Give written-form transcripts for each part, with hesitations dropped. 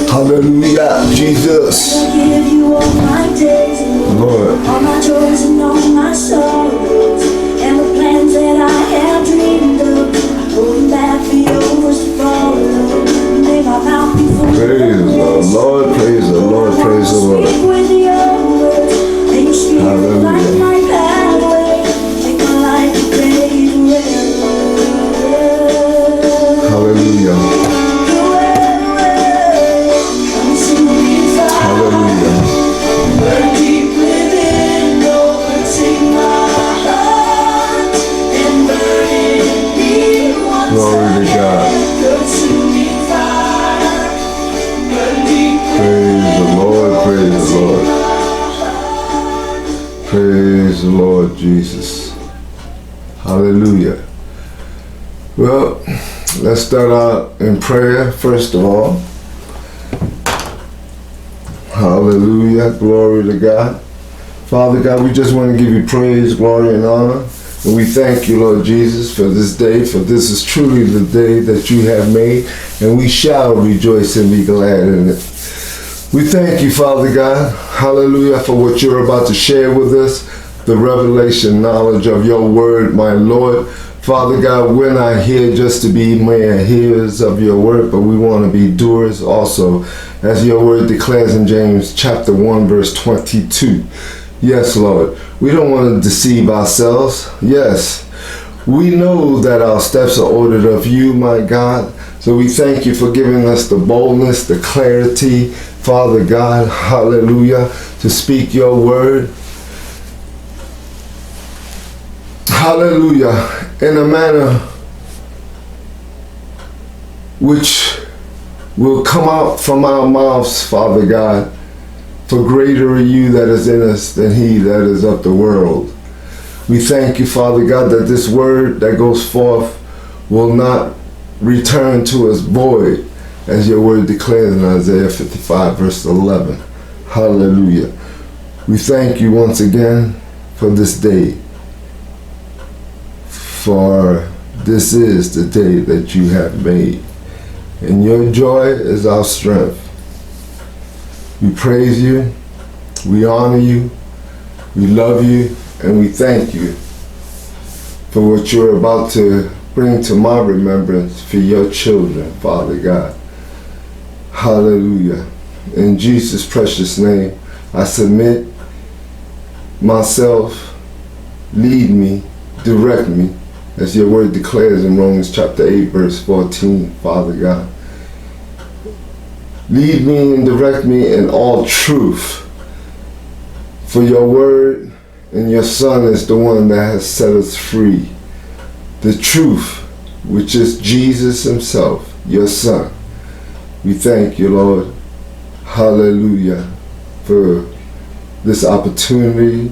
Hallelujah, Jesus. Lord. All my joys and all my sorrows, and the plans that I have dreamed of, holding back the yours to follow. May my mouth be full. Praise the Lord, praise the Lord, praise the Lord. Hallelujah. Hallelujah. Hallelujah. Glory to God. Praise the Lord, praise the Lord. Praise the Lord Jesus. Hallelujah. Well, let's start out in prayer first of all. Hallelujah. Glory to God. Father God, we just want to give you praise, glory, and honor. And we thank you, Lord Jesus, for this day, for this is truly the day that you have made, and we shall rejoice and be glad in it. We thank you, Father God, hallelujah, for what you're about to share with us, the revelation knowledge of your word, my Lord. Father God, we're not here just to be mere hearers of your word, but we want to be doers also, as your word declares in James chapter 1, verse 22. Yes, Lord, we don't want to deceive ourselves. Yes, we know that our steps are ordered of you, my God. So we thank you for giving us the boldness, the clarity, Father God, hallelujah, to speak your word. Hallelujah, in a manner which will come out from our mouths, Father God. For greater are you that is in us than he that is of the world. We thank you, Father God, that this word that goes forth will not return to us void, as your word declares in Isaiah 55, verse 11. Hallelujah. We thank you once again for this day. For this is the day that you have made. And your joy is our strength. We praise you, we honor you, we love you, and we thank you for what you're about to bring to my remembrance for your children, Father God. Hallelujah. In Jesus' precious name, I submit myself, lead me, direct me, as your word declares in Romans chapter 8, verse 14, Father God. Lead me and direct me in all truth. For your word and your Son is the one that has set us free. The truth, which is Jesus himself, your Son. We thank you, Lord. Hallelujah. For this opportunity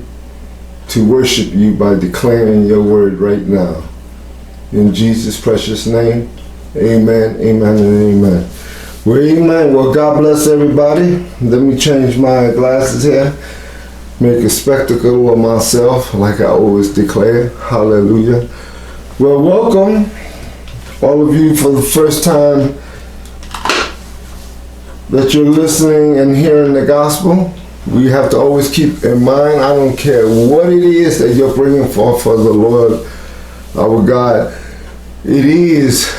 to worship you by declaring your word right now. In Jesus' precious name, amen, amen, and amen. Well, amen. Well, God bless everybody. Let me change my glasses here. Make a spectacle of myself, like I always declare. Hallelujah. Well, welcome, all of you, for the first time that you're listening and hearing the gospel. We have to always keep in mind, I don't care what it is that you're bringing forth for the Lord, our God. It is,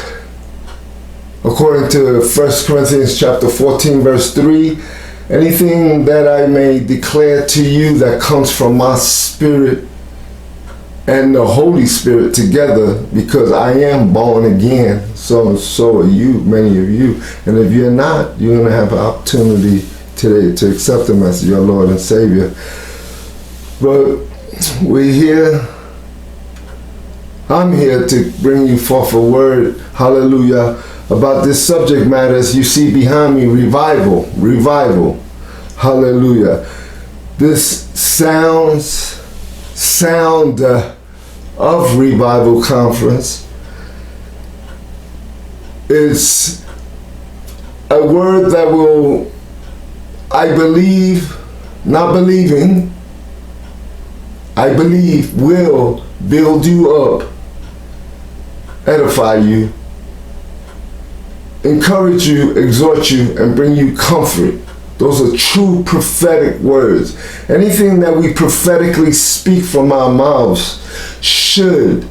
according to 1 Corinthians chapter 14, verse 3, anything that I may declare to you that comes from my spirit and the Holy Spirit together, because I am born again, so are you, many of you. And if you're not, you're going to have an opportunity today to accept him as your Lord and Savior. But we're here. I'm here to bring you forth a word, hallelujah, about this subject matter. As you see behind me, revival, hallelujah. This sound of Revival Conference is a word that will, I believe, not believing, I believe will build you up, edify you, encourage you, exhort you, and bring you comfort. Those are true prophetic words. Anything that we prophetically speak from our mouths should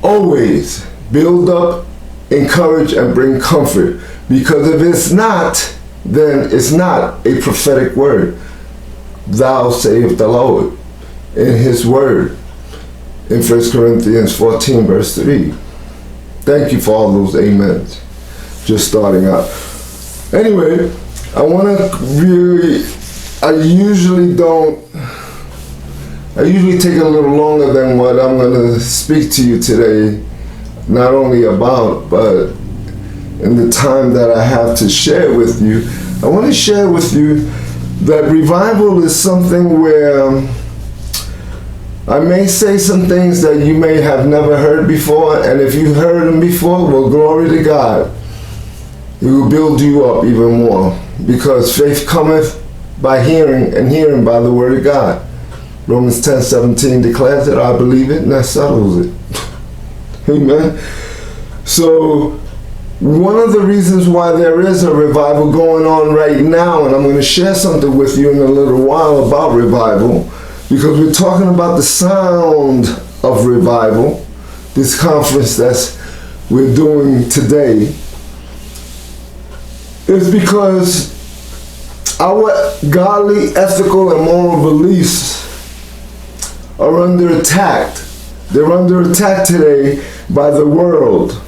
always build up, encourage, and bring comfort. Because if it's not, then it's not a prophetic word. Thou saith the Lord in his word in 1 Corinthians 14 verse 3. Thank you for all those amens. Just starting out. Anyway, I usually take a little longer than what I'm going to speak to you today, not only about, but in the time that I have to share with you. I want to share with you that revival is something where I may say some things that you may have never heard before, and if you heard them before, well, glory to God. It will build you up even more, because faith cometh by hearing, and hearing by the word of God. Romans 10:17 declares it, I believe it, and that settles it. Amen. So, one of the reasons why there is a revival going on right now, and I'm going to share something with you in a little while about revival, because we're talking about the sound of revival, this conference that we're doing today, is because our godly, ethical, and moral beliefs are under attack. They're under attack today by the world.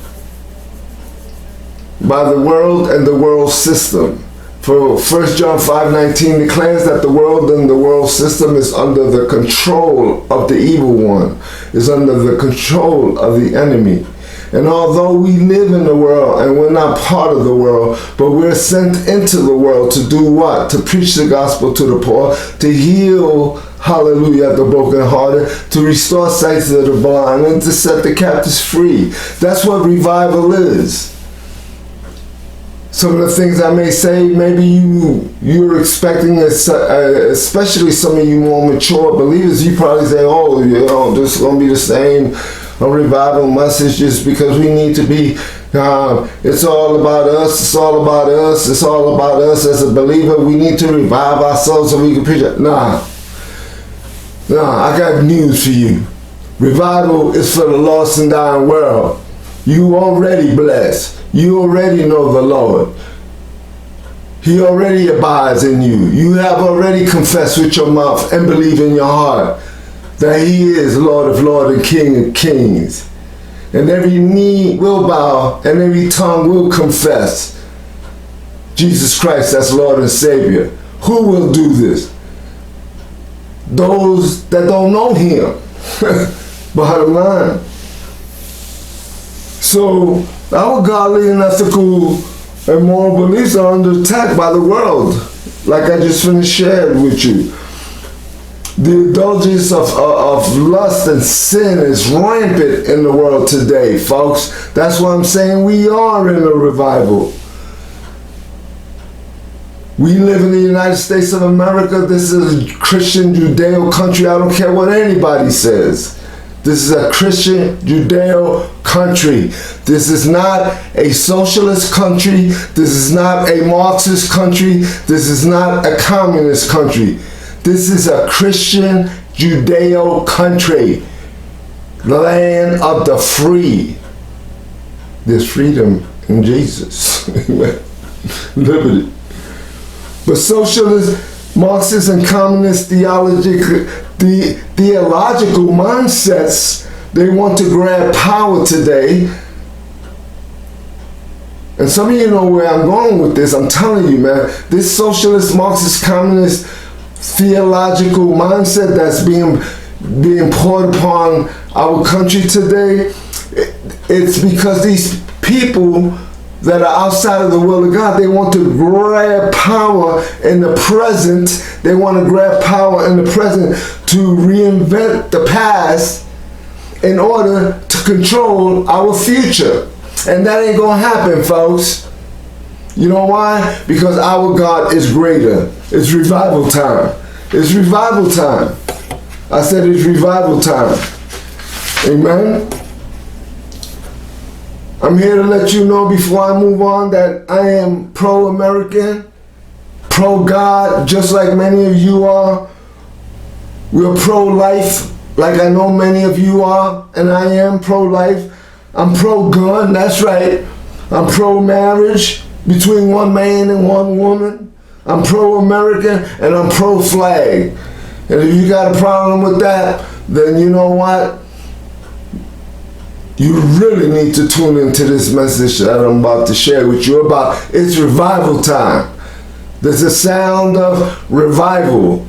By the world and the world system. For 1 John 5:19 declares that the world and the world system is under the control of the evil one, is under the control of the enemy. And although we live in the world and we're not part of the world, but we're sent into the world to do what? To preach the gospel to the poor, to heal, hallelujah, the brokenhearted, to restore sight to the blind, and to set the captives free. That's what revival is. Some of the things I may say, maybe you're expecting, especially some of you more mature believers, you probably say, oh, this is going to be the same revival message just because we need to be, it's all about us, it's all about us, it's all about us as a believer. We need to revive ourselves so we can preach it. Nah, I got news for you. Revival is for the lost and dying world. You already blessed. You already know the Lord. He already abides in you. You have already confessed with your mouth and believe in your heart that he is Lord of lords and King of kings. And every knee will bow and every tongue will confess Jesus Christ as Lord and Savior. Who will do this? Those that don't know him. Bottom line. So our godly and ethical and moral beliefs are under attack by the world, like I just finished sharing with you. The indulgence of lust and sin is rampant in the world today, folks. That's why I'm saying we are in a revival. We live in the United States of America. This is a Christian Judeo country. I don't care what anybody says. This is a Christian Judeo country. This is not a socialist country. This is not a Marxist country. This is not a communist country. This is a Christian Judeo country. Land of the free. There's freedom in Jesus. Liberty. But socialist, Marxist, and communist theological mindsets, they want to grab power today. And some of you know where I'm going with this. I'm telling you, man, this socialist, Marxist, communist theological mindset that's being poured upon our country today, it's because these people that are outside of the will of God, they want to grab power in the present. They want to grab power in the present to reinvent the past in order to control our future. And that ain't gonna happen, folks. You know why? Because our God is greater. It's revival time. It's revival time. I said it's revival time. Amen? I'm here to let you know before I move on that I am pro-American, pro-God, just like many of you are. We're pro-life, like I know many of you are, and I am pro-life. I'm pro-gun, that's right. I'm pro-marriage between one man and one woman. I'm pro-American and I'm pro-flag. And if you got a problem with that, then you know what? You really need to tune into this message that I'm about to share with you about. It's revival time. There's a sound of revival.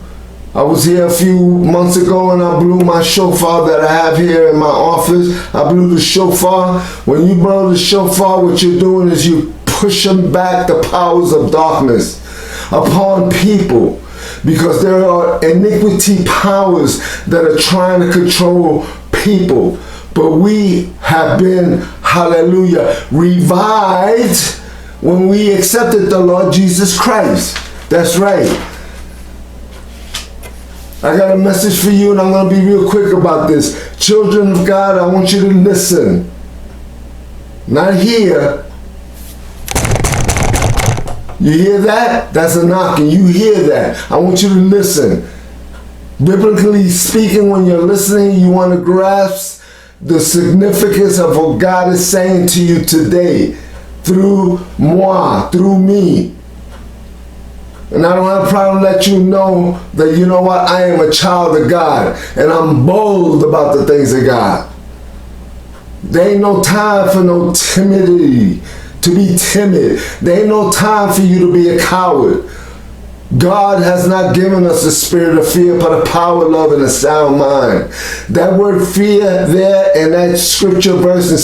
I was here a few months ago and I blew my shofar that I have here in my office. I blew the shofar. When you blow the shofar, what you're doing is you pushing back the powers of darkness upon people, because there are iniquity powers that are trying to control people. But we have been, hallelujah, revived when we accepted the Lord Jesus Christ. That's right. I got a message for you and I'm going to be real quick about this. Children of God, I want you to listen. Not hear. You hear that? That's a knocking. You hear that. I want you to listen. Biblically speaking, when you're listening, you want to grasp the significance of what God is saying to you today through moi, through me. And I don't have a problem letting you know that, you know what, I am a child of God and I'm bold about the things of God. There ain't no time for no timidity, to be timid. There ain't no time for you to be a coward. God has not given us a spirit of fear, but a power, love, and a sound mind. That word fear there in that scripture verse in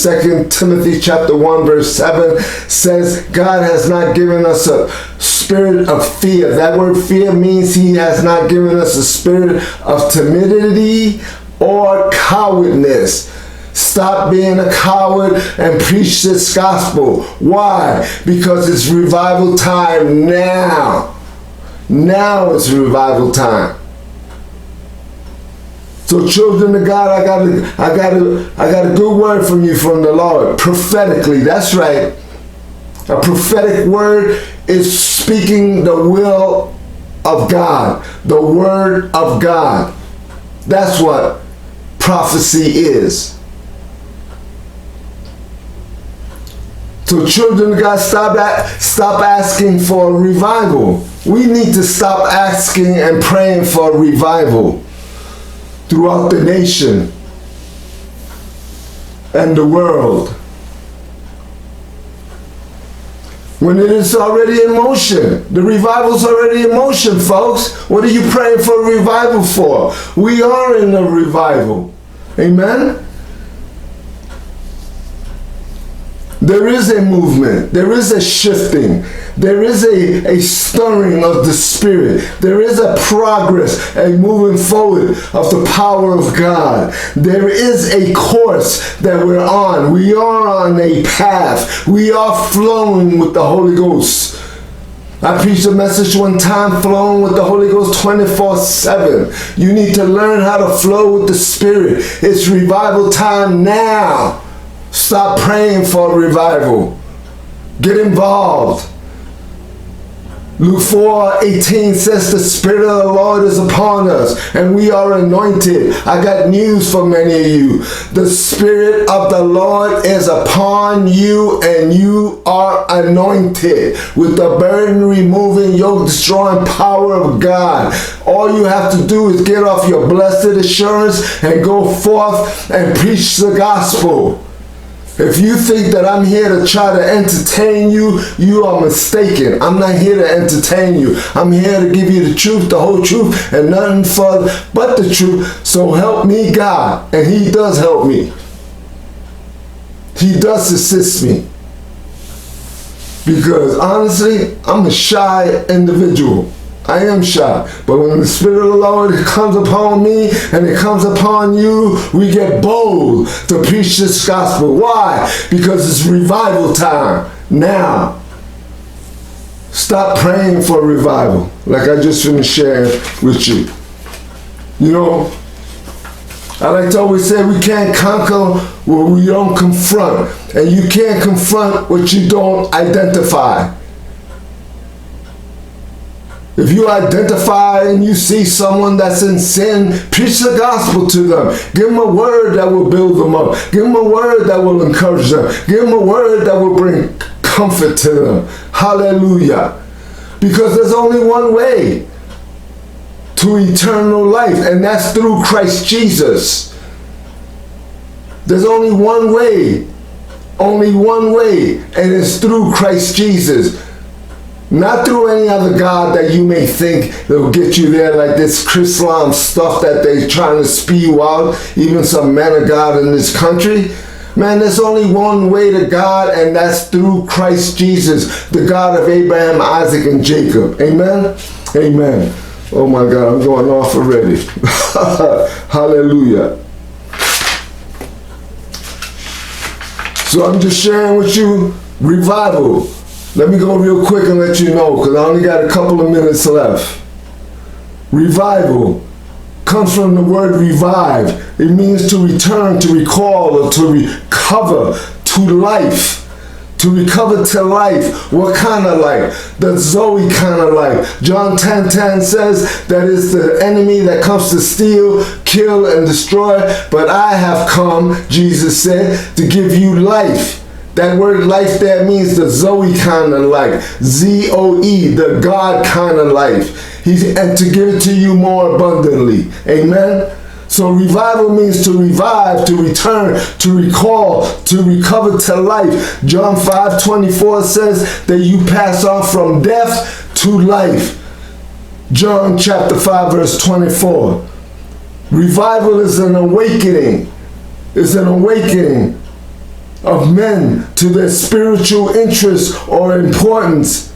2 Timothy chapter 1 verse 7 says God has not given us a spirit of fear. That word fear means he has not given us a spirit of timidity or cowardness. Stop being a coward and preach this gospel. Why? Because it's revival time now. Now it's revival time. So children of God, I got a good word from you from the Lord. Prophetically, that's right. A prophetic word is speaking the will of God, the word of God. That's what prophecy is. So children of God, stop asking for a revival. We need to stop asking and praying for a revival throughout the nation and the world, when it is already in motion. The revival's already in motion, folks. What are you praying for a revival for? We are in a revival. Amen? There is a movement. There is a shifting. There is a stirring of the Spirit. There is a progress, a moving forward of the power of God. There is a course that we're on. We are on a path. We are flowing with the Holy Ghost. I preached a message one time, flowing with the Holy Ghost 24/7. You need to learn how to flow with the Spirit. It's revival time now. Stop praying for a revival. Get involved. Luke 4:18 says the Spirit of the Lord is upon us and we are anointed. I got news for many of you. The Spirit of the Lord is upon you and you are anointed with the burden removing, yoke destroying power of God. All you have to do is get off your blessed assurance and go forth and preach the gospel. If you think that I'm here to try to entertain you, you are mistaken. I'm not here to entertain you. I'm here to give you the truth, the whole truth, and nothing further but the truth. So help me God. And he does help me. He does assist me. Because honestly, I'm a shy individual. I am shy. But when the Spirit of the Lord comes upon me and it comes upon you, we get bold to preach this gospel. Why? Because it's revival time now. Stop praying for revival, like I just finished sharing with you. You know, I like to always say we can't conquer what we don't confront. And you can't confront what you don't identify. If you identify and you see someone that's in sin, preach the gospel to them. Give them a word that will build them up. Give them a word that will encourage them. Give them a word that will bring comfort to them. Hallelujah. Because there's only one way to eternal life, and that's through Christ Jesus. There's only one way, and it's through Christ Jesus. Not through any other God that you may think that will get you there, like this Islam stuff that they're trying to spew out, even some men of God in this country. Man, there's only one way to God, and that's through Christ Jesus, the God of Abraham, Isaac, and Jacob. Amen? Amen. Oh my God, I'm going off already. Hallelujah. So I'm just sharing with you revival. Let me go real quick and let you know, because I only got a couple of minutes left. Revival comes from the word revive. It means to return, to recall, or to recover to life. To recover to life. What kind of life? The Zoe kind of life. John 10:10 says that it's the enemy that comes to steal, kill, and destroy. But I have come, Jesus said, to give you life. That word life there means the Zoe kind of life. Z-O-E, the God kind of life. And to give it to you more abundantly. Amen? So revival means to revive, to return, to recall, to recover to life. John 5:24 says that you pass on from death to life. John chapter 5 verse 24. Revival is an awakening. It's an awakening of men to their spiritual interest or importance,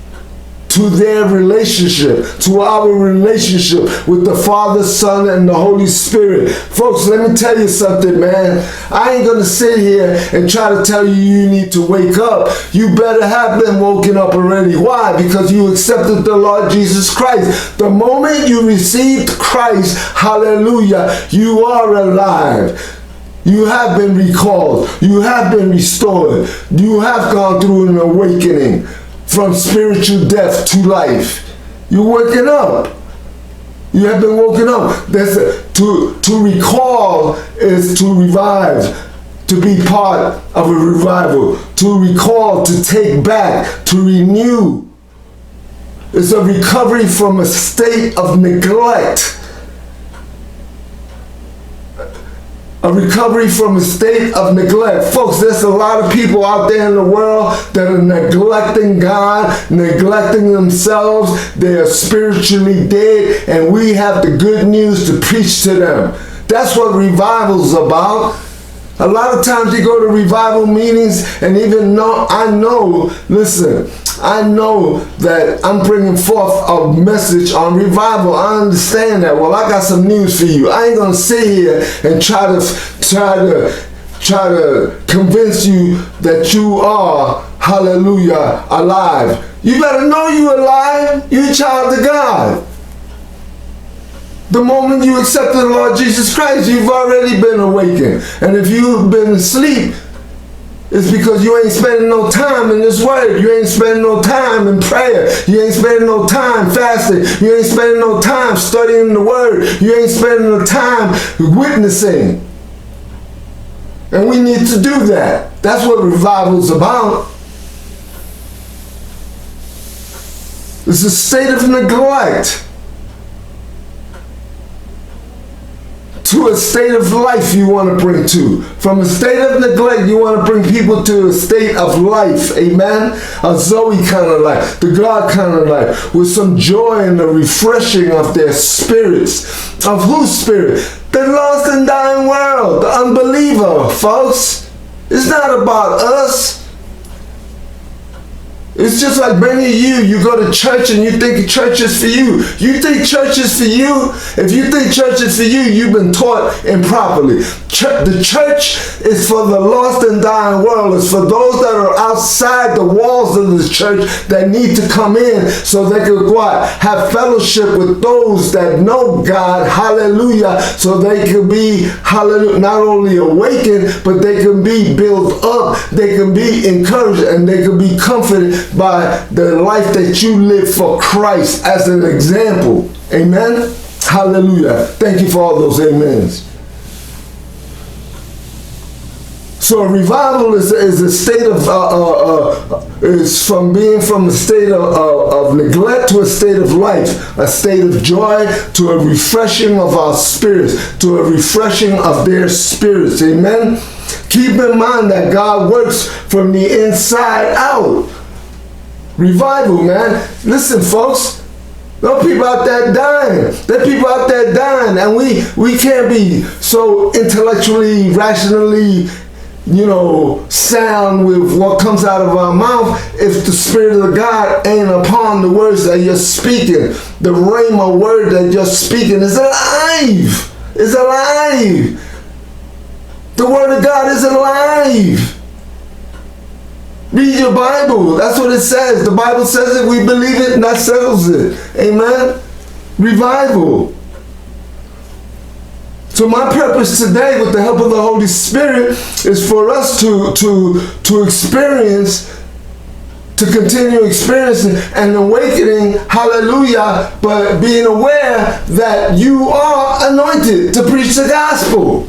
to their relationship, to our relationship with the Father, Son, and the Holy Spirit. Folks, let me tell you something, man. I ain't gonna sit here and try to tell you you need to wake up. You better have been woken up already. Why? Because you accepted the Lord Jesus Christ. The moment you received Christ, hallelujah, you are alive. You have been recalled. You have been restored. You have gone through an awakening from spiritual death to life. You're waking up. You have been woken up. To recall is to revive, to be part of a revival. To recall, to take back, to renew. It's a recovery from a state of neglect. A recovery from a state of neglect. Folks, there's a lot of people out there in the world that are neglecting God, neglecting themselves. They are spiritually dead, and we have the good news to preach to them. That's what revival's about. A lot of times you go to revival meetings, and even though I know that I'm bringing forth a message on revival. I understand that. Well, I got some news for you. I ain't gonna sit here and try to convince you that you are, hallelujah, alive. You better know you're alive. You're a child of God. The moment you accepted the Lord Jesus Christ, you've already been awakened. And if you've been asleep, it's because you ain't spending no time in this word. You ain't spending no time in prayer. You ain't spending no time fasting. You ain't spending no time studying the word. You ain't spending no time witnessing. And we need to do that. That's what revival's about. It's a state of neglect to a state of life you want to bring to. From a state of neglect, you want to bring people to a state of life. Amen? A Zoe kind of life, the God kind of life, with some joy and the refreshing of their spirits. Of whose spirit? The lost and dying world, the unbeliever, folks. It's not about us. It's just like many of you go to church and you think church is for you. You think church is for you? If you think church is for you, you've been taught improperly. The church is for the lost and dying world. It's for those that are outside the walls of the church that need to come in so they can go out, have fellowship with those that know God, hallelujah, so they can be, hallelujah, not only awakened, but they can be built up, they can be encouraged, and they can be comforted by the life that you live for Christ as an example. Amen? Hallelujah. Thank you for all those amens. So a revival is a state of, is from being from a state of neglect to a state of life, a state of joy to a refreshing of our spirits, to a refreshing of their spirits. Amen? Keep in mind that God works from the inside out. Revival, man. Listen, folks. There are people out there dying. There are people out there dying, and we can't be so intellectually, rationally, sound with what comes out of our mouth if the Spirit of God ain't upon the words that you're speaking. The rhema word that you're speaking is alive. It's alive. The word of God is alive. Read your Bible. That's what it says. The Bible says it. We believe it, and that settles it. Amen? Revival. So my purpose today, with the help of the Holy Spirit, is for us to experience, to continue experiencing an awakening, hallelujah, but being aware that you are anointed to preach the gospel.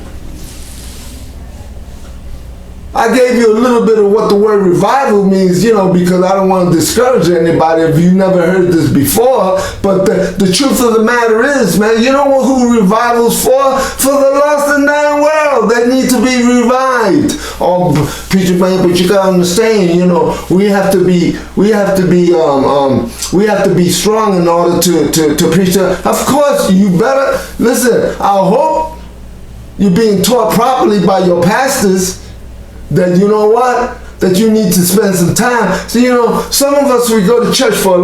I gave you a little bit of what the word revival means, because I don't want to discourage anybody if you've never heard this before. But the truth of the matter is, man, you know who revival's for? For the lost and dying world that need to be revived. Oh, preacher man, but you gotta understand, we have to be strong in order to preach. Of course, you better listen. I hope you're being taught properly by your pastors. That that you need to spend some time. So some of us, we go to church for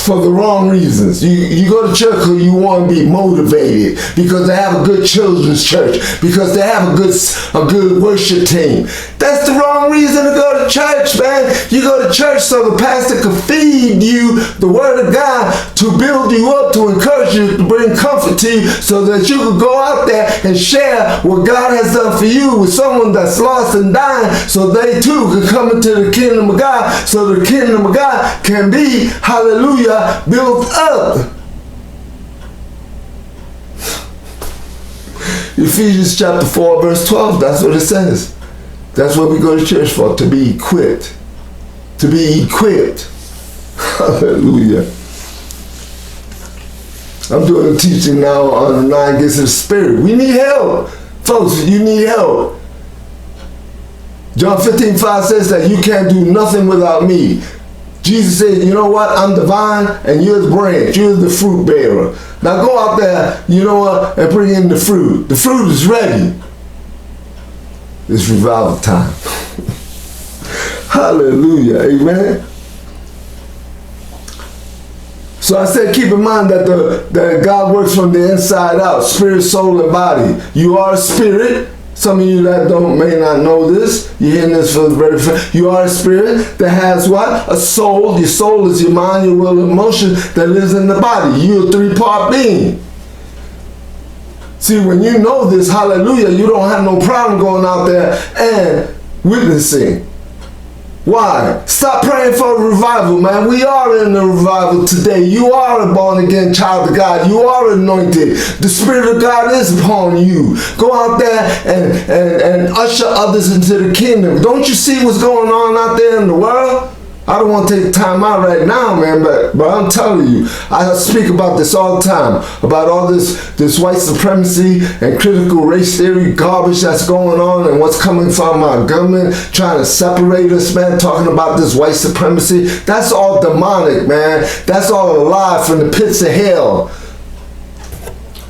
for the wrong reasons. You go to church because you want to be motivated, because they have a good children's church, because they have a good worship team. That's the wrong reason to go to church, man. You go to church so the pastor can feed you the word of God, to build you up, to encourage you, to bring comfort to you, so that you can go out there and share what God has done for you with someone that's lost and dying, so they too can come into the kingdom of God, so the kingdom of God can be, hallelujah, built up. Ephesians chapter 4 verse 12, that's what it says. That's what we go to church for, to be equipped. To be equipped. Hallelujah. I'm doing a teaching now on the 9 gifts of the Spirit. We need help. Folks, you need help. John 15:5 says that you can't do nothing without me. Jesus said, you know what? I'm the vine and you're the branch. You're the fruit bearer. Now go out there, and bring in the fruit. The fruit is ready. It's revival time. Hallelujah. Amen. So I said, keep in mind that that God works from the inside out, spirit, soul, and body. You are a spirit. Some of you that may not know this, you're hearing this for the very first. You are a spirit that has what? A soul. Your soul is your mind, your will, and emotion that lives in the body. You're a 3-part being. See, when you know this, hallelujah, you don't have no problem going out there and witnessing. Why? Stop praying for a revival, man. We are in a revival today. You are a born-again child of God. You are anointed. The Spirit of God is upon you. Go out there and usher others into the kingdom. Don't you see what's going on out there in the world? I don't want to take time out right now, man, but I'm telling you, I speak about this all the time, about all this white supremacy and critical race theory garbage that's going on, and what's coming from our government trying to separate us, man, talking about this white supremacy. That's all demonic, man. That's all a lie from the pits of hell.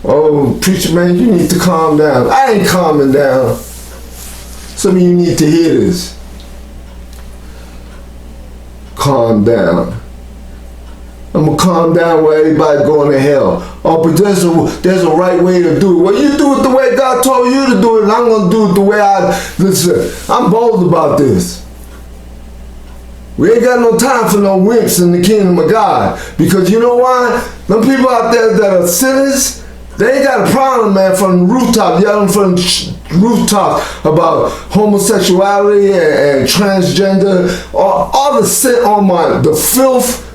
Oh, preacher, man, you need to calm down. I ain't calming down. Some of you need to hear this. calm down. I'm gonna calm down where everybody going to hell. Oh, but there's a right way to do it. Well, you do it the way God told you to do it, and I'm gonna do it the way listen, I'm bold about this. We ain't got no time for no wimps in the kingdom of God. Because you know why? Them people out there that are sinners, they ain't got a problem, man, from the rooftop, yelling from the rooftop about homosexuality and transgender, all the sin the filth,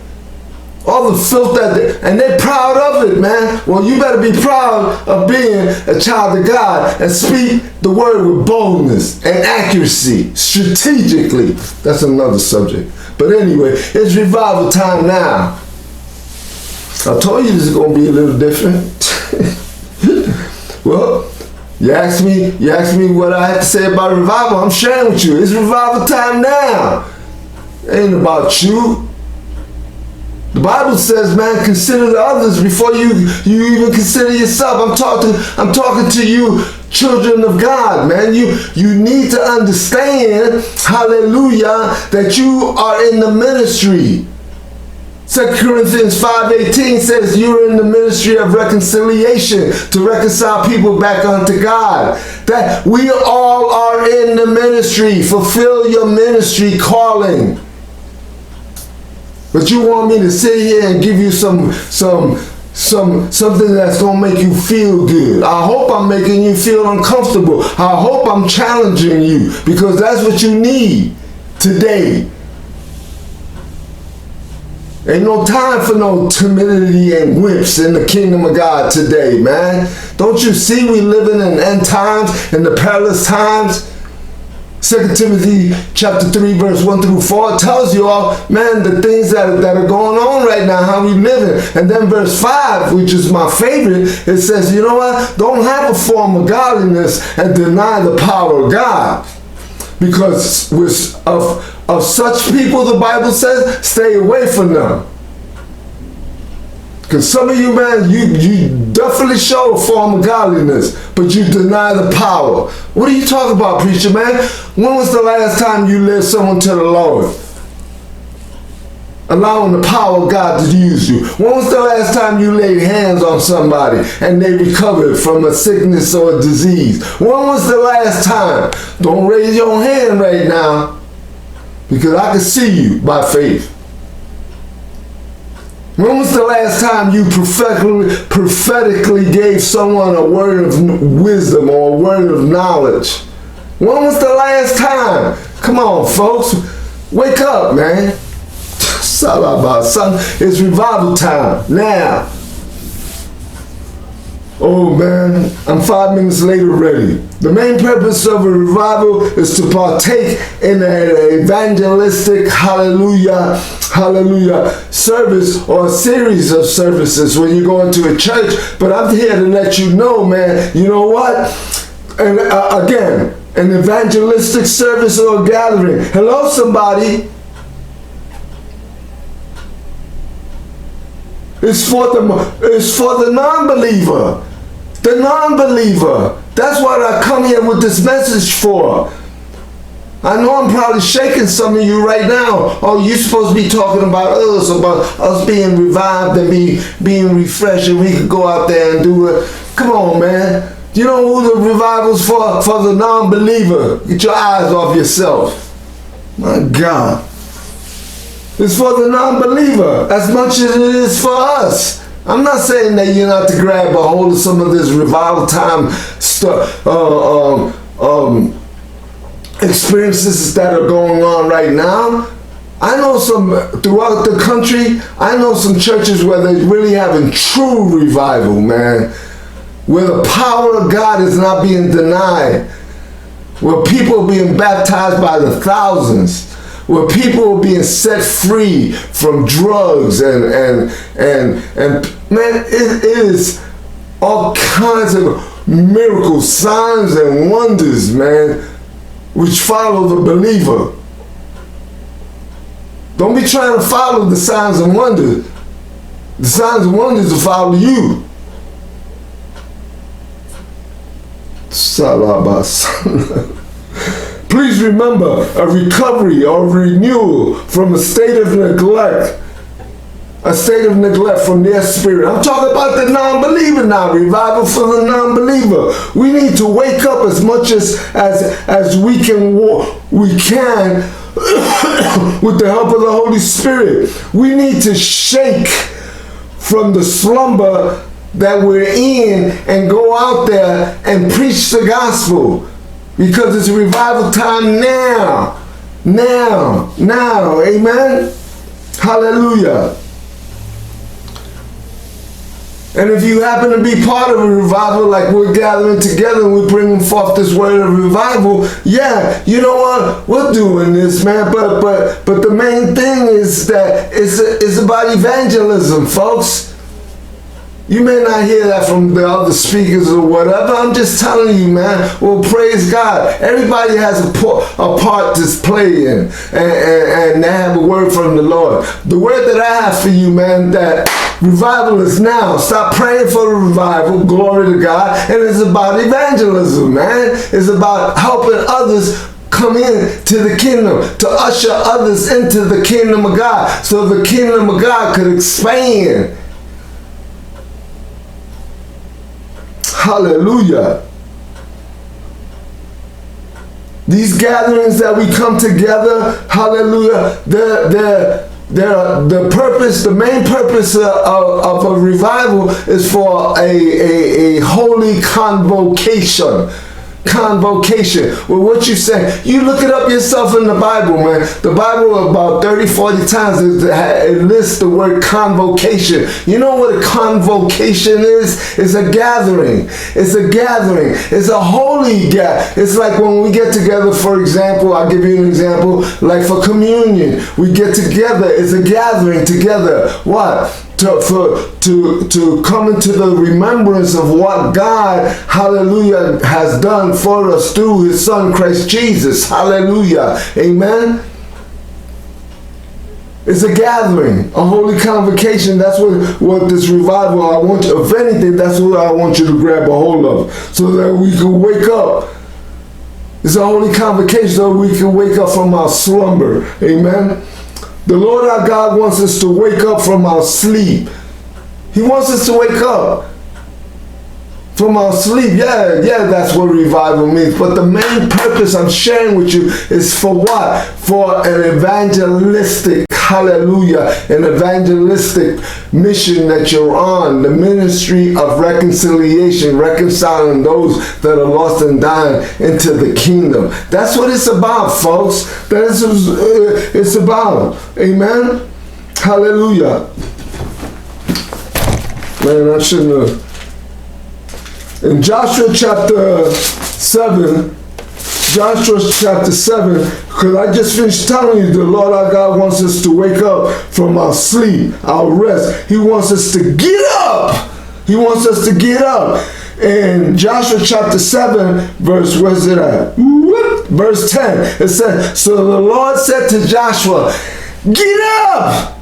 all the filth and they're proud of it, man. Well, you better be proud of being a child of God and speak the word with boldness and accuracy, strategically. That's another subject. But anyway, it's revival time now. I told you this is going to be a little different. Well, you asked me what I had to say about revival. I'm sharing with you. It's revival time now. It ain't about you. The Bible says, man, consider the others before you even consider yourself. I'm talking to you, children of God, man. You need to understand, hallelujah, that you are in the ministry. 2 Corinthians 5:18 says you're in the ministry of reconciliation, to reconcile people back unto God. That we all are in the ministry. Fulfill your ministry calling. But you want me to sit here and give you something that's gonna make you feel good. I hope I'm making you feel uncomfortable. I hope I'm challenging you, because that's what you need today. Ain't no time for no timidity and wimps in the kingdom of God today, man. Don't you see we living in end times, in the perilous times? 2 Timothy chapter 3 verse 1 through 4 tells you all, man, the things that are going on right now, how we living. And then verse 5, which is my favorite, it says, you know what? Don't have a form of godliness and deny the power of God. Because of such people, the Bible says, stay away from them. Because some of you, man, you definitely show a form of godliness, but you deny the power. What are you talking about, preacher, man? When was the last time you led someone to the Lord? Allowing the power of God to use you. When was the last time you laid hands on somebody and they recovered from a sickness or a disease? When was the last time? Don't raise your hand right now, because I can see you by faith. When was the last time you prophetically gave someone a word of wisdom or a word of knowledge? When was the last time? Come on, folks. Wake up, man. Son, it's revival time now. Oh man, I'm 5 minutes late already. The main purpose of a revival is to partake in an evangelistic, hallelujah, service, or a series of services when you go into a church. But I'm here to let you know, man, you know what? And again, an evangelistic service or a gathering. Hello, somebody. It's for the non-believer. The non-believer. That's what I come here with this message for. I know I'm probably shaking some of you right now. Oh, you're supposed to be talking about us being revived and being refreshed, and we could go out there and do it. Come on, man. You know who the revival's for? For the non-believer. Get your eyes off yourself. My God. It's for the non-believer as much as it is for us. I'm not saying that you're not to grab a hold of some of this revival time stuff, experiences that are going on right now. I know some throughout the country. I know some churches where they're really having true revival, man, where the power of God is not being denied, where people are being baptized by the thousands, where people are being set free from drugs and man, it is all kinds of miracles, signs and wonders, man, which follow the believer. Don't be trying to follow the signs and wonders. The signs and wonders will follow you. Please remember a recovery or renewal from a state of neglect. A state of neglect from their spirit. I'm talking about the non-believer now. Revival for the non-believer. We need to wake up as much as we can with the help of the Holy Spirit. We need to shake from the slumber that we're in and go out there and preach the gospel, because it's revival time now. Amen. Hallelujah. And if you happen to be part of a revival, like we're gathering together and we're bringing forth this word of revival, yeah, you know what? We're doing this, man. But the main thing is that it's about evangelism, folks. You may not hear that from the other speakers or whatever. I'm just telling you, man. Well, praise God. Everybody has a part to play in, and they have a word from the Lord. The word that I have for you, man, that revival is now. Stop praying for the revival. Glory to God. And it's about evangelism, man. It's about helping others come in to the kingdom, to usher others into the kingdom of God, so the kingdom of God could expand. Hallelujah. These gatherings that we come together, hallelujah, the purpose, the main purpose of a revival is for a holy convocation. Well, what you say? You look it up yourself in the Bible, man. The Bible about 30-40 times it lists the word convocation. You know what a convocation is? It's a gathering. It's a gathering. It's a holy gathering. It's like when we get together, for example, I'll give you an example, like for communion. We get together. It's a gathering together. What? To come into the remembrance of what God, hallelujah, has done for us through his son Christ Jesus. Hallelujah. Amen. It's a gathering, a holy convocation. That's what this revival, I want you, if anything, that's what I want you to grab a hold of, so that we can wake up. It's a holy convocation so we can wake up from our slumber. Amen. The Lord our God wants us to wake up from our sleep. He wants us to wake up from our sleep. Yeah, that's what revival means. But the main purpose I'm sharing with you is for what? For an evangelistic, hallelujah, an evangelistic mission that you're on. The ministry of reconciliation, reconciling those that are lost and dying into the kingdom. That's what it's about, folks. That's what it's about. Amen? Hallelujah. Man, I shouldn't have. In Joshua chapter 7, because I just finished telling you the Lord our God wants us to wake up from our sleep, our rest. He wants us to get up. He wants us to get up. In Joshua chapter 7, verse, where's it at? Verse 10, it says, so the Lord said to Joshua, get up.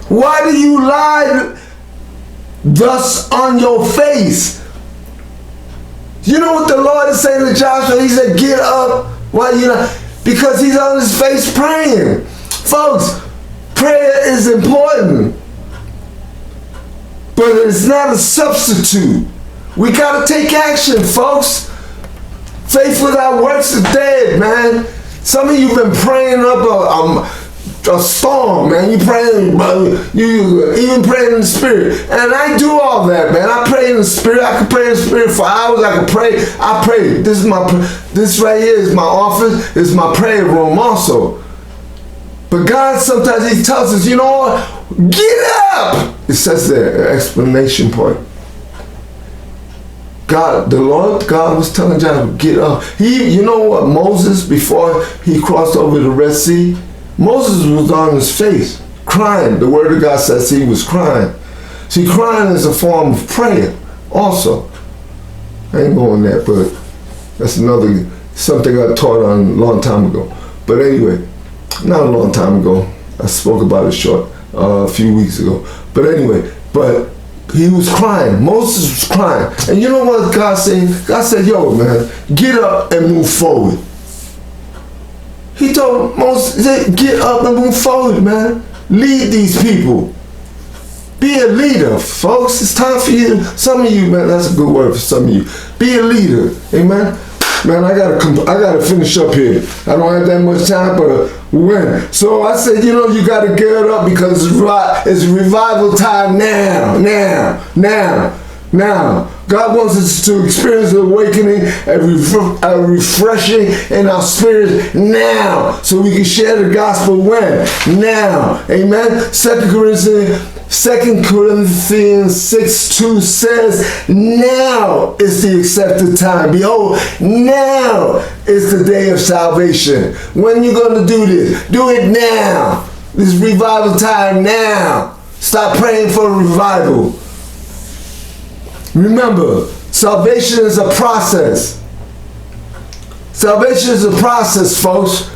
Why do you lie thus on your face? You know what the Lord is saying to Joshua? He said, get up. Why you not? Because he's on his face praying. Folks, prayer is important, but it's not a substitute. We got to take action, folks. Faith without works is dead, man. Some of you have been praying up a storm, man. You praying, you even praying in the spirit, and I do all that, man. I pray in the spirit. I can pray in the spirit for hours. I can pray. I pray. This right here is my office. It's my prayer room also. But God sometimes He tells us, you know what? Get up. It says there, explanation point. God, the Lord God was telling Joshua, get up. You know what? Moses, before he crossed over the Red Sea, Moses was on his face, crying. The word of God says he was crying. See, crying is a form of prayer also. I ain't going there, but that's something I taught on a long time ago. But anyway, not a long time ago. I spoke about it a few weeks ago. But anyway, He was crying. Moses was crying. And you know what God said? God said, yo, man, get up and move forward. He told Moses, he said, get up and move forward, man. Lead these people. Be a leader, folks. It's time for you. Some of you, man, that's a good word for some of you. Be a leader. Amen. Man, I gotta finish up here. I don't have that much time, but when. So I said, you know, you gotta get up because it's revival time now. God wants us to experience the awakening, a refreshing in our spirits now, so we can share the gospel when? Now. Amen. 2 Corinthians 6:2 says, now is the accepted time. Behold, now is the day of salvation. When you gonna do this? Do it now. This revival time now. Stop praying for a revival. Remember, salvation is a process. Salvation is a process, folks.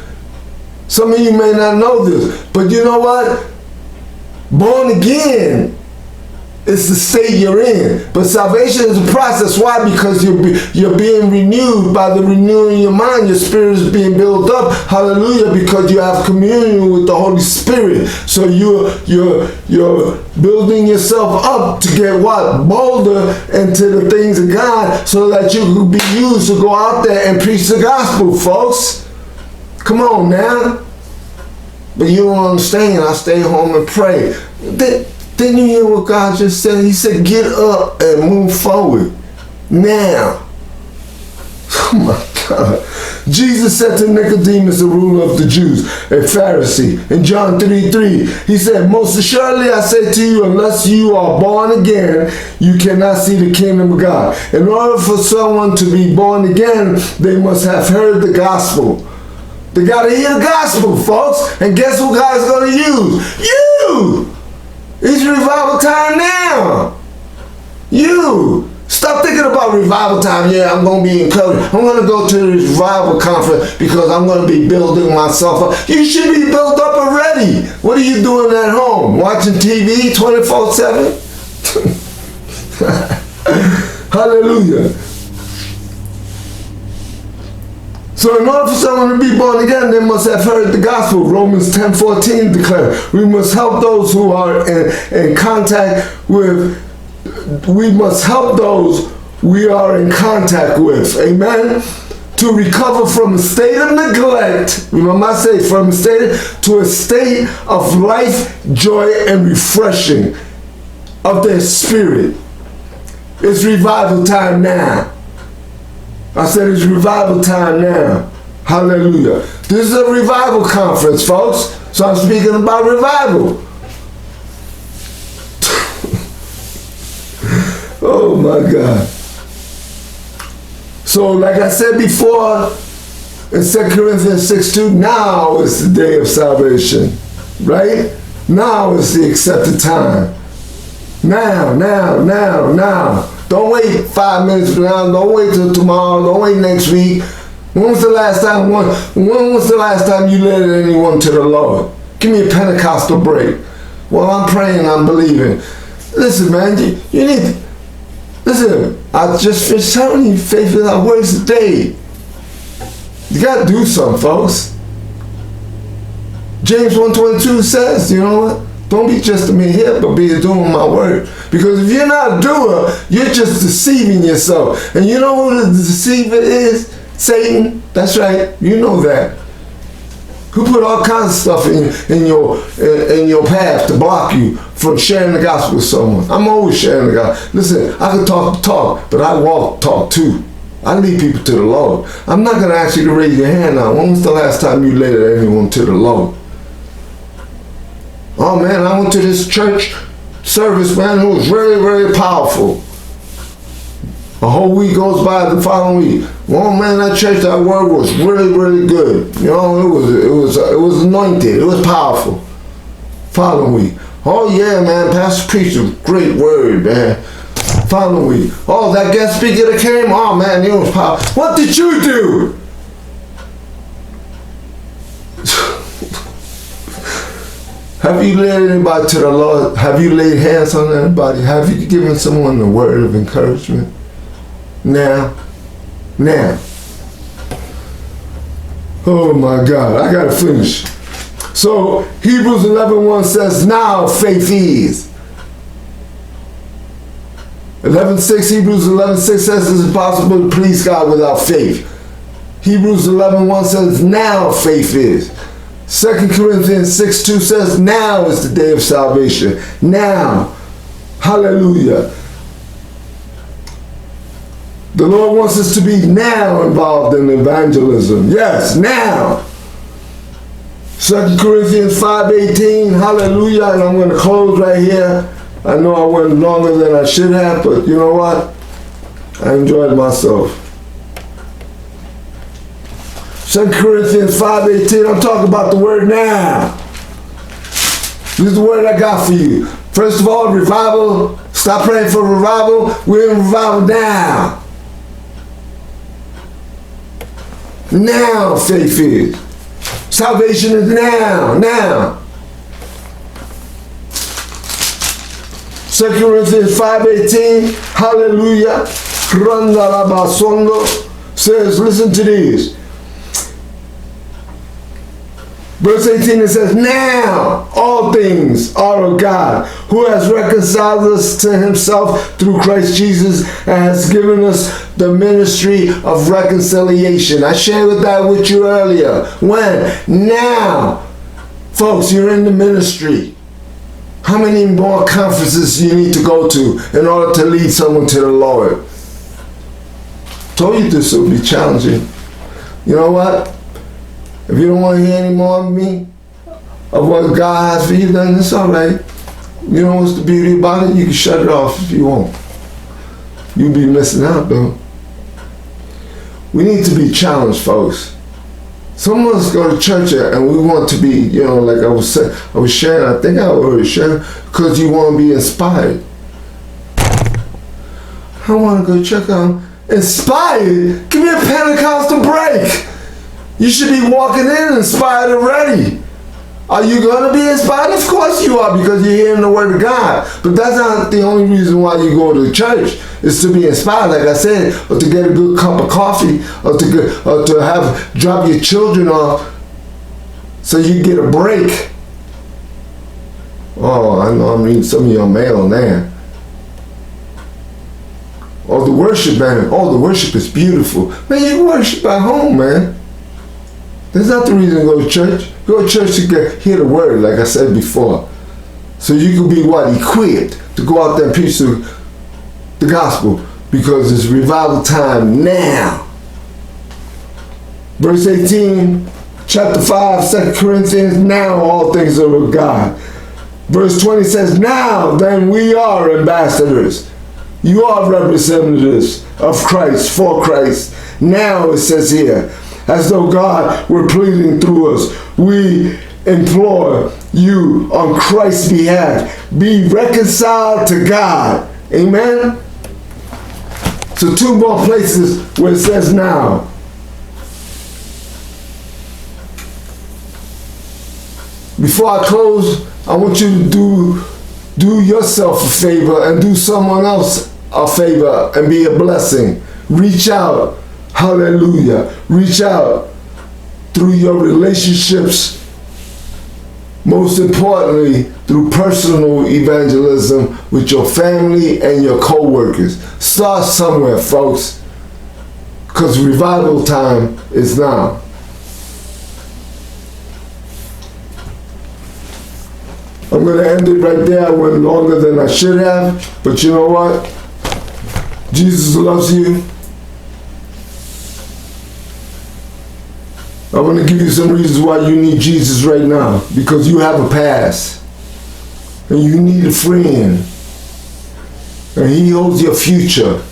Some of you may not know this, but you know what? Born again is the state you're in. But salvation is a process. Why? Because you're being renewed by the renewing your mind. Your spirit is being built up. Hallelujah. Because you have communion with the Holy Spirit. So you're building yourself up to get what? Bolder into the things of God, so that you can be used to go out there and preach the gospel, folks. Come on now. But you don't understand. I stay home and pray. Didn't you hear what God just said? He said, get up and move forward. Now. Oh my God. Jesus said to Nicodemus, the ruler of the Jews, a Pharisee, in John 3:3, he said, most assuredly I say to you, unless you are born again, you cannot see the kingdom of God. In order for someone to be born again, they must have heard the gospel. They got to hear the gospel, folks. And guess who God is going to use? You! It's revival time now. You! Stop thinking about revival time. Yeah, I'm going to be encouraged. I'm going to go to this revival conference because I'm going to be building myself up. You should be built up already. What are you doing at home? Watching TV 24/7? Hallelujah. So in order for someone to be born again, they must have heard the gospel. Romans 10:14 declares, we must help those who are in contact with, we must help those we are in contact with. Amen? To recover from a state of neglect, remember I say from a state to a state of life, joy, and refreshing of their spirit. It's revival time now. I said it's revival time now. Hallelujah. This is a revival conference, folks. So I'm speaking about revival. Oh my God. So like I said before, in 2 Corinthians 6:2, now is the day of salvation. Right? Now is the accepted time. Now. Don't wait 5 minutes from now. Don't wait till tomorrow. Don't wait next week. When was the last time you led anyone to the Lord? Give me a Pentecostal break. Well, I'm praying, I'm believing. Listen, man, you need. Listen, I just finished telling you, faith is our worst day. You gotta do something, folks. James 1:22 says, you know what? Don't be just a mere hearer, but be a doer of my word. Because if you're not a doer, you're just deceiving yourself. And you know who the deceiver is? Satan. That's right. You know that. Who put all kinds of stuff in your path to block you from sharing the gospel with someone. I'm always sharing the gospel. Listen, I can talk, but I talk too. I lead people to the Lord. I'm not going to ask you to raise your hand now. When was the last time you led anyone to the Lord? Oh man, I went to this church service, man, it was very, very powerful. A whole week goes by, the following week. Well, man, that church, that word was really, really good. You know, it was anointed. It was powerful. Following week. Oh yeah, man, Pastor preached a great word, man. Following week. Oh, that guest speaker that came, oh man, it was powerful. What did you do? Have you led anybody to the Lord? Have you laid hands on anybody? Have you given someone a word of encouragement? Now. Oh my God, I gotta finish. So Hebrews 11:1 says, now faith is. 11:6, Hebrews 11:6 says it's impossible to please God without faith. Hebrews 11:1 says, now faith is. 2 Corinthians 6:2 says, now is the day of salvation. Now. Hallelujah. The Lord wants us to be now involved in evangelism. Yes, now. 2 Corinthians 5:18, hallelujah. And I'm going to close right here. I know I went longer than I should have, but you know what? I enjoyed myself. 2 Corinthians 5:18, I'm talking about the word now. This is the word I got for you. First of all, revival. Stop praying for revival. We're in revival now. Now faith is. Salvation is now. 2 Corinthians 5:18, hallelujah, says, listen to this. Verse 18, it says, now all things are of God, who has reconciled us to himself through Christ Jesus and has given us the ministry of reconciliation. I shared that with you earlier. When? Now. Folks, you're in the ministry. How many more conferences you need to go to in order to lead someone to the Lord? Told you this will be challenging. You know what? If you don't want to hear any more of me, of what God has for you, then it's all right. You know what's the beauty about it? You can shut it off if you want. You'll be missing out though. We need to be challenged, folks. Some of us go to church and we want to be, you know, like I was sharing, I think I already shared, because you want to be inspired. I want to go check out inspired. Give me a Pentecostal break. You should be walking in inspired already. Are you going to be inspired? Of course you are, because you're hearing the word of God. But that's not the only reason why you go to church. Is to be inspired, like I said, or to get a good cup of coffee, or to drop your children off so you get a break. Oh, I know I'm reading some of your mail now. Or the worship band. Oh, the worship is beautiful. Man, you worship at home, man. That's not the reason to go to church. Go to church to hear the word, like I said before. So you can be equipped to go out there and preach the gospel, because it's revival time now. Verse 18, chapter 5, 2 Corinthians, now all things are of God. Verse 20 says, now then we are ambassadors. You are representatives of Christ, for Christ. Now it says here, as though God were pleading through us, we implore you on Christ's behalf, be reconciled to God. Amen? So 2 more places where it says now. Before I close, I want you to do yourself a favor and do someone else a favor and be a blessing. Reach out. Hallelujah. Reach out through your relationships. Most importantly, through personal evangelism with your family and your co-workers. Start somewhere, folks, because revival time is now. I'm going to end it right there. I went longer than I should have, but you know what? Jesus loves you. I want to give you some reasons why you need Jesus right now. Because you have a past. And you need a friend. And he holds your future.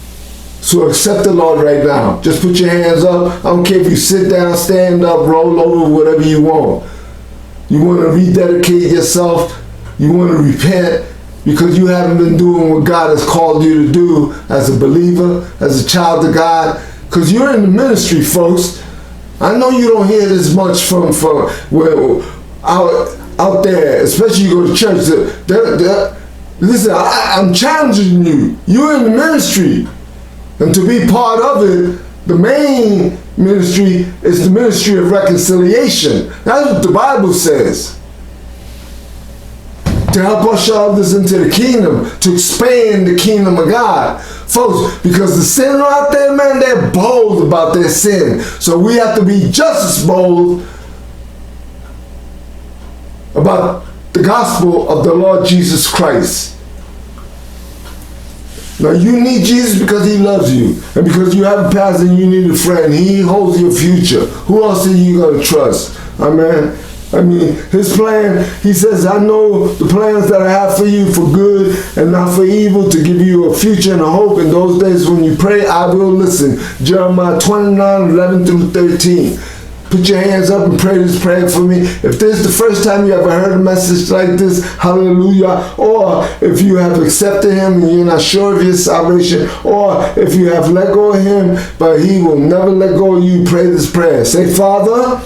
So accept the Lord right now. Just put your hands up. I don't care if you sit down, stand up, roll over, whatever you want. You want to rededicate yourself. You want to repent. Because you haven't been doing what God has called you to do as a believer, as a child of God. Because you're in the ministry, folks. I know you don't hear this much from where out there, especially you go to church, listen, I'm challenging you. You're in the ministry. And to be part of it, the main ministry is the ministry of reconciliation. That's what the Bible says. To help usher others into the kingdom, to expand the kingdom of God. Folks, because the sinner out there, man, they're bold about their sin. So we have to be just as bold about the gospel of the Lord Jesus Christ. Now you need Jesus because he loves you. And because you have a pastor and you need a friend. He holds your future. Who else are you going to trust? Amen. I mean, his plan, he says, I know the plans that I have for you for good and not for evil, to give you a future and a hope. In those days when you pray, I will listen. Jeremiah 29:11-13. Put your hands up and pray this prayer for me. If this is the first time you ever heard a message like this, hallelujah. Or if you have accepted him and you're not sure of your salvation, or if you have let go of him, but he will never let go of you, pray this prayer. Say, Father,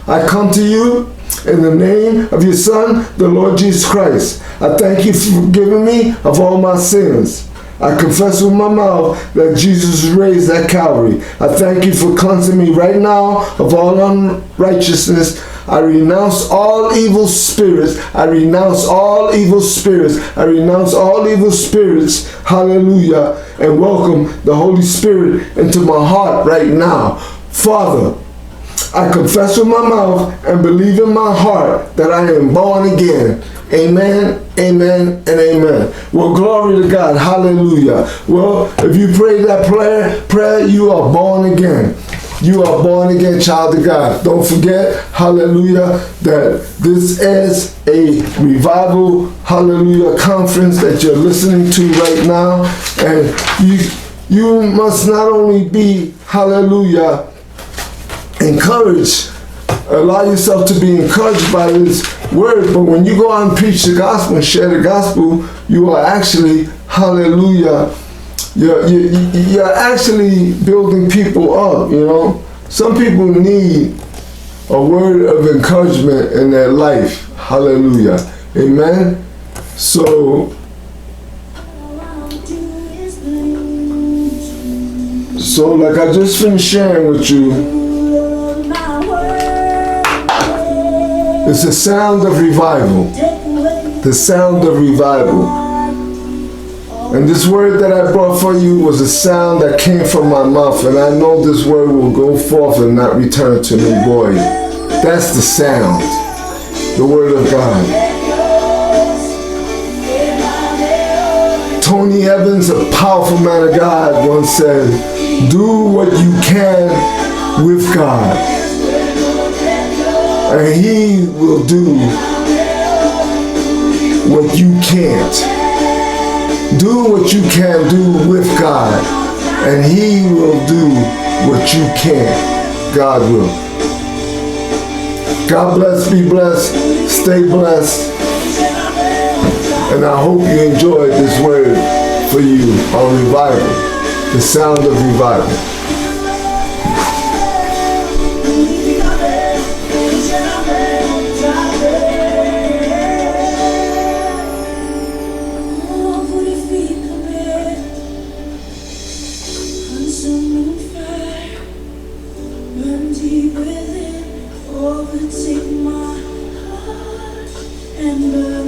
I come to you in the name of your Son, the Lord Jesus Christ. I thank you for forgiving me of all my sins. I confess with my mouth that Jesus was raised at Calvary. I thank you for cleansing me right now of all unrighteousness. I renounce all evil spirits. I renounce all evil spirits. I renounce all evil spirits. Hallelujah. And welcome the Holy Spirit into my heart right now. Father, I confess with my mouth and believe in my heart that I am born again. Amen, amen, and amen. Well, glory to God. Hallelujah. Well, if you pray that prayer, you are born again. You are born again, child of God. Don't forget, hallelujah, that this is a revival, hallelujah, conference that you're listening to right now. And you must not only be, hallelujah, encouraged, allow yourself to be encouraged by this word, but when you go out and preach the gospel and share the gospel, you are actually, hallelujah, you're actually building people up, you know. Some people need a word of encouragement in their life. Hallelujah. Amen. So like I just finished sharing with you, it's the sound of revival. The sound of revival. And this word that I brought for you was a sound that came from my mouth, and I know this word will go forth and not return to me void. That's the sound. The word of God. Tony Evans, a powerful man of God, once said, do what you can with God, and he will do what you can't. Do what you can do with God, and he will do what you can't. God will. God bless, be blessed, stay blessed, and I hope you enjoyed this word for you on revival, the sound of revival. Overtake my heart and burn.